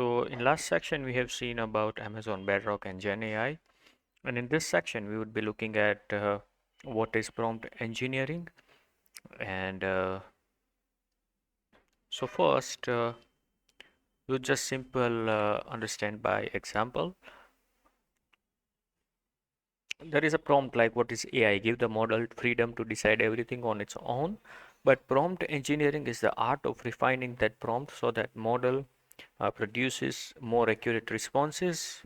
So in last section we have seen about Amazon Bedrock and Gen AI, and in this section we would be looking at what is prompt engineering. And so first you just simple understand by example. There is a prompt like what is AI? Give the model freedom to decide everything on its own. But prompt engineering is the art of refining that prompt so that model produces more accurate responses.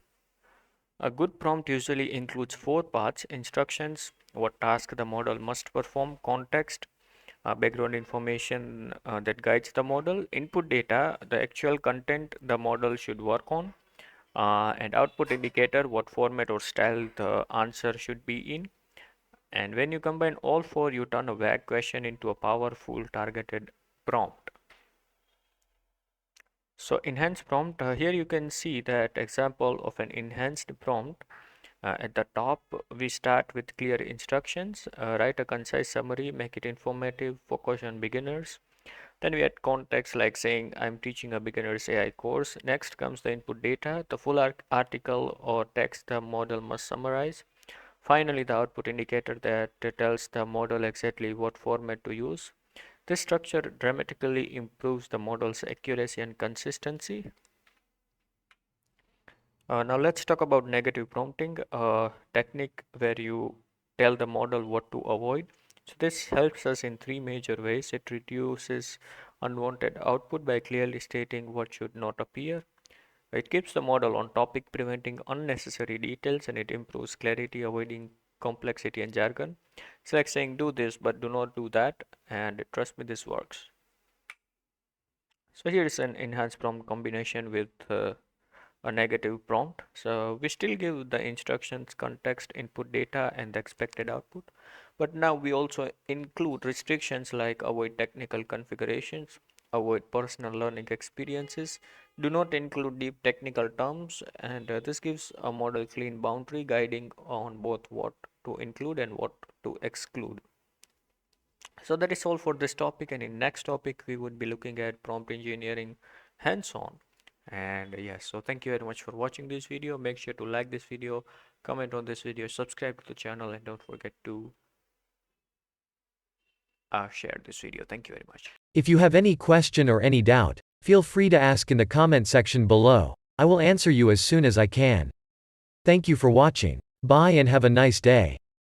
A good prompt usually includes four parts: instructions, what task the model must perform; context, background information that guides the model; input data, the actual content the model should work on; and output indicator, what format or style the answer should be in. And when you combine all four, you turn a vague question into a powerful targeted prompt. So enhanced prompt, here you can see that example of an enhanced prompt. At the top, we start with clear instructions, write a concise summary, make it informative, focus on beginners. Then we add context like saying, I'm teaching a beginner's AI course. Next comes the input data, the full article or text the model must summarize. Finally, the output indicator that tells the model exactly what format to use. This structure dramatically improves the model's accuracy and consistency. Now let's talk about negative prompting, a technique where you tell the model what to avoid. So this helps us in three major ways. It reduces unwanted output by clearly stating what should not appear. It keeps the model on topic, preventing unnecessary details, and it improves clarity, avoiding complexity and jargon. It's like saying do this but do not do that, and trust me, this works. So here is an enhanced prompt combination with a negative prompt. So we still give the instructions, context, input data, and the expected output. But now we also include restrictions like avoid technical configurations, avoid personal learning experiences, do not include deep technical terms, and this gives a model clean boundary guiding on both what to include and what to exclude. So that is all for this topic, and in next topic we would be looking at prompt engineering hands-on. And yes, so thank you very much for watching this video. Make sure to like this video, comment on this video, subscribe to the channel, and don't forget to share this video. Thank you very much. If you have any question or any doubt, feel free to ask in the comment section below. I will answer you as soon as I can. Thank you for watching. Bye and have a nice day.